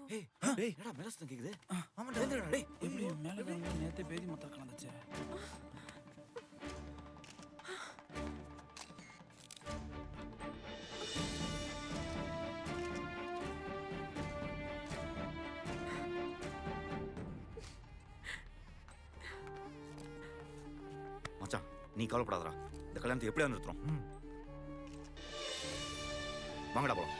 வாசு. டேய் என்னடா மேல சத்தம் கேக்குது? ஆமாடா டேய் எப்படி மேல கறங்க நேத்தே பேதி மத்த கலந்துச்சு. மச்சான் நீ கவலைப்படாதடா. இந்த கல்யாணத்தை எப்படியா நிறுத்துறோம்? வாங்கடா போலாம்.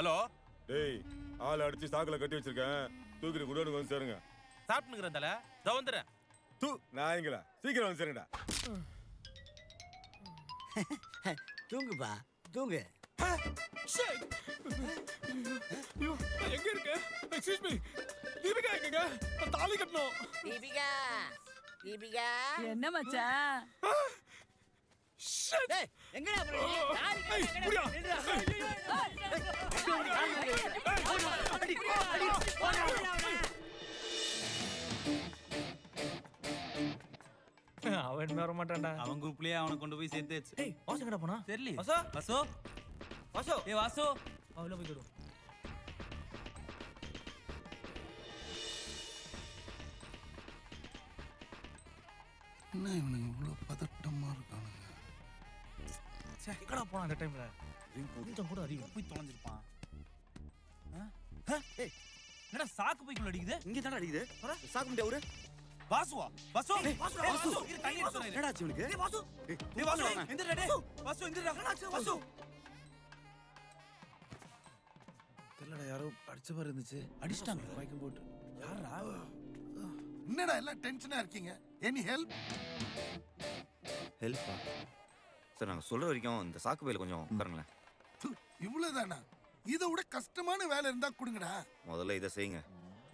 ஹலோ டேய் ஆள் அடிச்சு சாக்குல கட்டி வச்சிருக்கேன். தூக்கிட்டு குடோனுக்கு வந்து சேருங்க. சாப்பிட்டுக்கிறேன் தல இதோ வந்துடுறேன். நாயங்களா சீக்கிரம் வந்து சேருங்கடா. தூங்குப்பா தூங்கு. எங்க இருக்க? Excuse me. தீபிகா எங்கங்க? தாலி கட்டணும். தீபிகா தீபிகா என்ன மச்சான்? டேய் எங்கடா போறீங்க? தாலி கட்ட எங்கடா? அவன் வர மாட்டான்டா. அவன் குரூப்லயே அவனை கொண்டு போய் சேர்த்தாச்சு. ஏய் வாசு எங்கடா போனா? தெரியல. வாசு வாசு வாசு ஏய் வாசு அவள போய் கேடு. என்ன இவனுங்க இவ்வளோ பதட்டமா இருக்கானுங்க? எங்கடா போனா அந்த டைம்ல? கொஞ்சம் கூட அறிவு போய் தொலைஞ்சிருப்பான். ஏய் என்னடா சாக்கு பைக்குள்ள அடிக்குது? இங்க தானே அடிக்குது. சாக்கு முடியா அவரு? வாசுவா வாசு வாசு இரு தண்ணி எடுத்து வரேன். என்னடா ஆச்சு இவனுக்கு? டேய் வாசு டேய் வாசு எந்திரடா டேய் வாசு எந்திரடா வாசு. தெரியலடா யாரோ அடிச்ச மாதிரி இருந்துச்சு. அடிச்சிட்டாங்க பைக்கம் போட்டு. யாரா? என்னடா எல்லாம் டென்ஷனா இருக்கீங்க? Any help? ஹெல்ப்பா? சார் நாங்க சொல்ற வரைக்கும் இந்த சாக்கு பையில கொஞ்சம் உட்காருங்களேன். இவ்வளவுதானா? இதை விட கஷ்டமான வேலை இருந்தா கொடுங்கடா. முதல்ல இதை செய்யுங்க.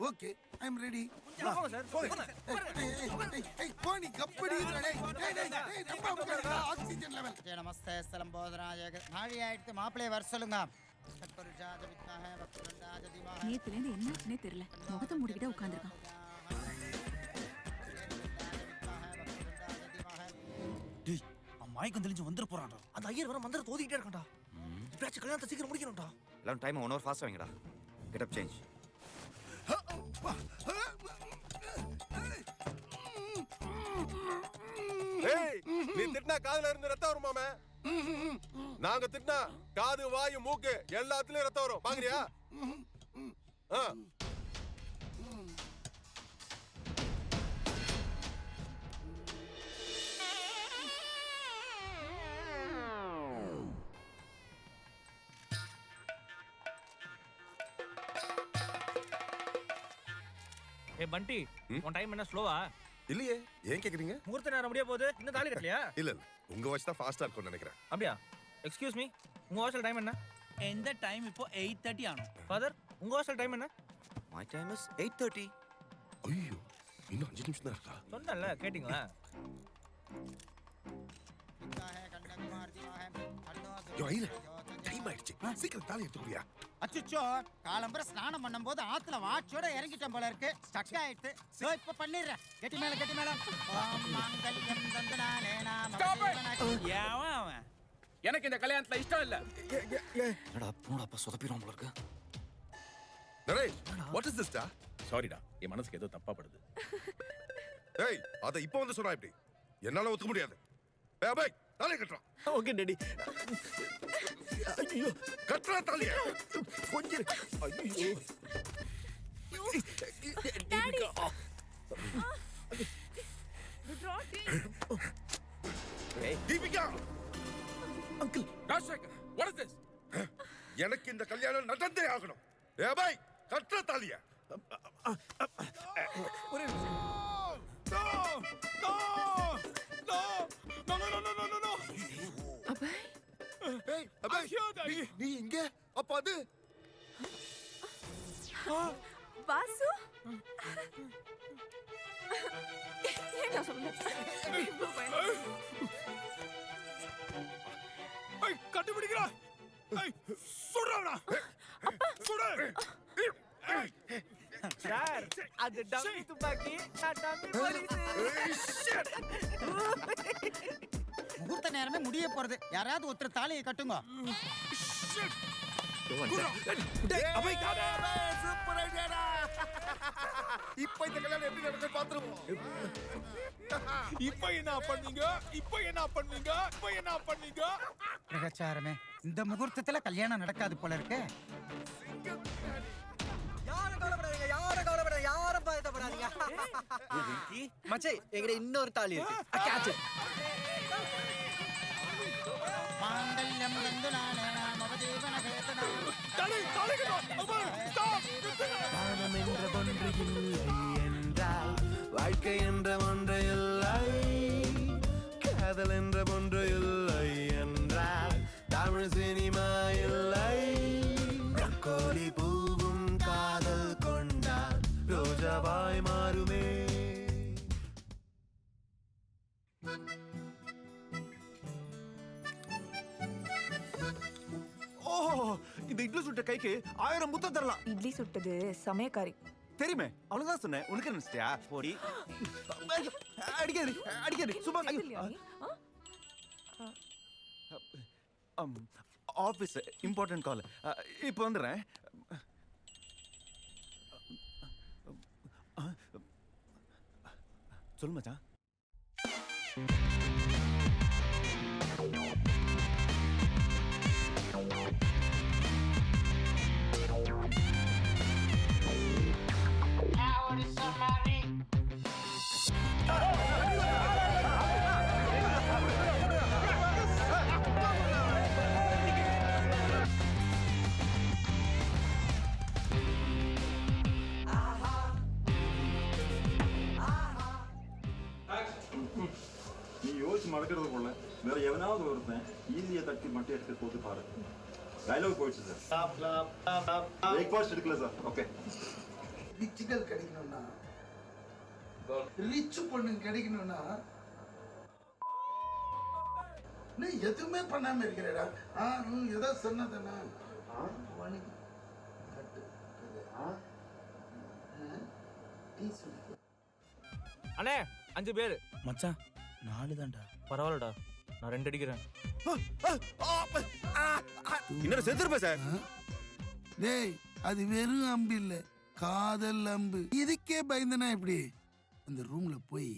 Okay I am ready. போங்க சார் போங்க. கோணி கப்படி ஆக்சிஜன் லெவல். நமஸ்தே சலம்போதராய நாழி ஆயிடுத்து மாப்பிள்ளைய வர சொல்லுங்க. நேத்துல இருந்து என்னாச்சுனே தெரியல. முகத்தை மூடிக்கிட்டே உட்கார்ந்திருக்கான். டேய் அவன் மயக்கம் தெளிஞ்சு வந்துற போறான்டா. அந்த ஐயர் வர மந்திர தோதிக்கிட்டே இருக்கான்டா. இப்பயாச்சும் கல்யாணத்தை சீக்கிரம் முடிக்கணும்டா. எல்லாரும் டைம் 1 hour ஃபாஸ்டா வைங்கடா. Get up change. ஏய் நீ திட்டினா காதுல இருந்து ரத்தம் வருமாமே. நாங்க திட்டினா காது வாயு மூக்கு எல்லாத்துலயும் ரத்தம் வரும். பாக்குறியா? ஏய் பண்டி உன் டைம் என்ன ஸ்லோவா? இல்லையே ஏன் கேக்குறீங்க? முகூர்த்த நேரம் முடிய போகுது. இன்னும் தாலி கட்டலையா? இல்ல இல்ல உங்க வாட்ச் தான் ஃபாஸ்டா இருக்கும்னு நினைக்கிறேன். அப்படியா? எக்ஸ்கியூஸ் மீ உங்க வாட்ச்ல டைம் என்ன? எந்த டைம் இப்போ 8:30 ஆனோ. ஃபாதர் உங்க வாட்ச்ல டைம் என்ன? My time is 8:30. ஐயோ இன்னும் 5 நிமிஷம் தான் இருக்கா? சொன்னல கேட்டிங்களா? டைம் ஆயிடுச்சு. சீக்கிரம் தாலி எடுத்துக்குறியா? அச்சச்சோ காலம்பர ஸ்நானம் பண்ணும்போது ஆத்துல வாட்சோட இறங்கிட்டேன் போல இருக்கு. ஸ்டக் ஆயிடுச்சு. சோ இப்ப பண்ணிடுறேன். கெட்டி மேல கெட்டி மேல. ஓம் மங்கல்யம் தந்தனானே நாம. ஏவன் அவன்? எனக்கு இந்த கல்யாணத்துல இஷ்டம் இல்ல. என்னடா போடா சொதப்பிரும் போல இருக்கு. நரேஷ் வாட் இஸ் திஸ் டா? சாரிடா என் மனசுக்கு ஏதோ தப்பா படுது. ஏய் அத இப்போ வந்து சொன்னா இப்படி என்னால ஒத்துக்க முடியாது. ஏய் பை தாலி கட்டறோம். Okay daddy. ஐயோ கட்டறா தாலிய. கொஞ்சம் ஐயோ. டாடி. ஏய் Deepika. Uncle Rajasekhar what is this? எனக்கு இந்த கல்யாணம் நடந்தே ஆகணும். ஏய் பை கட்டறா தாலிய. ஒரே நிமிஷம். here, Daddy. நீ இங்க அப்ப அது வாசு என்ன சொல்லுங்க ஏய், கண்டுபிடிக்கிறா. ஏய், சுடுறா. சுடு. ஏய், சார் அது டம்மி துப்பாக்கி நான் டம்மி போலீஸ் முகூர்த்த நேரமே முடிய போறது. யாராவது ஒருத்தர் தாலியை கட்டுங்க. சூப்பர் ஐடியாடா. இப்ப இந்த கல்யாணம் எப்படி நடக்குது பாத்துருவோம். இப்ப என்ன பண்ணீங்க? இப்ப என்ன பண்ணீங்க? இப்ப என்ன பண்ணீங்க? பிரகச்சாரமே, இந்த முகூர்த்தத்துல கல்யாணம் நடக்காது போல இருக்கு. யாரும் கவலைப்படாதீங்க யாரும் பயப்படாதீங்க மச்சே எங்கட இன்னொரு தாலி இருக்கு கேட்ச் மாங்கல்யம் தந்துனானே மவதேவன கேதனா. Daddy, தாலிகடா. அப்பா, stop. வானம் என்ற ஒன்று இல்லை என்றால் வாழ்க்கை என்ற ஒன்று இல்லை, காதல் என்ற ஒன்று இல்லை என்றால் தமிழ் சினிமா இல்லை. கோழி பூவும் காதல் கொண்டால் ரோஜாவாய் மாறுமே. ஓஹோ, இந்த இட்லி சுட்ட கைக்கு 1000 முத்தம் தரலாம். இட்லி சுட்டது சமயக்காரி. தெரியுமே, அவ்வளவுதான் சொன்னேன். உனக்கு நினைச்சிட்டியா? போடி. அடிக்காது சும்மா. Office important call. இப்போ வந்துடுறேன். சொல்லு மச்சான். நீ யோசிச்சு மறக்கிறது போல வேற எவனாவது ஒருத்தன் ஈஸியா தட்டி மட்டும் எடுத்து போட்டு பாரு. டயலாக் போயிடுச்சு சார். பிரேக்ஃபாஸ்ட் எடுக்கல சார். ஓகே. ரிச்சுகள் கிடைக்கணும்னா, ரிச் பொண்ணுங்க கிடைக்கணும்னா நீ எதுவுமே பண்ணாம இருக்கிறடா. ஏதோ சொன்னதுன்னா அண்ணே 5 பேர் மச்சான் 4 தான்டா. பரவாயில்லடா நான் 2 அடிக்கிறேன். இன்னொரு செத்துருப்ப சார். டேய், அது வெறும் அம்பு இல்ல, காதல் அம்பு. இதுக்கே பயந்தனா எப்படி? அந்த ரூம்ல போய்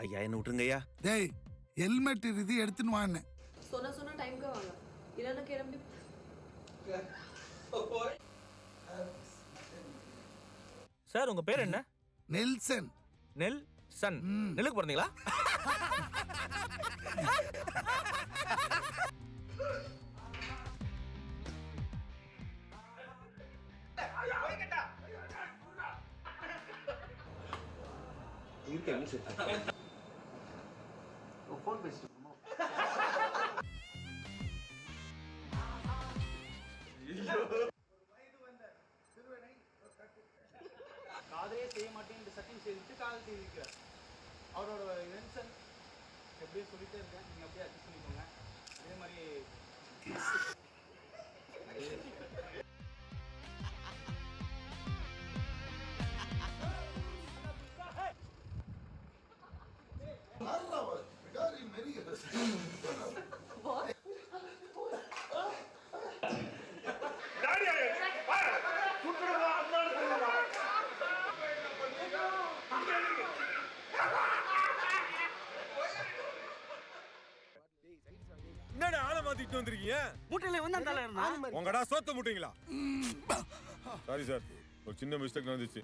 ஐயா என்ன விட்டுருங்க ஐயா. டேய், ஹெல்மெட் இது எடுத்துன்னு வாங்க. சொன்ன டைம்க்கு வாங்க இல்லைன்னா கிளம்பி. சார் உங்க பேர் என்ன? நெல்சன். நெல் சன். நெல்லுக்கு பிறந்தீங்களா? காதலே செய்ய மாட்டேன் என்று சத்தியம் செய்துட்டு காதல் செய்திருக்கிறார். அவரோட நெல்சன் எப்படியும் சொல்லிட்டே இருக்கேன், நீங்க அப்படியே அட்ஜஸ்ட் பண்ணிக்கோங்க. அதே மாதிரி என்னடா ஆளை மாத்திட்டு வந்திருக்கீங்க? மூட்டையில வந்தால இருந்தா உங்கடா சோத்த முட்டீங்களா? சாரி சார், ஒரு சின்ன மிஸ்டேக் நடந்துச்சு.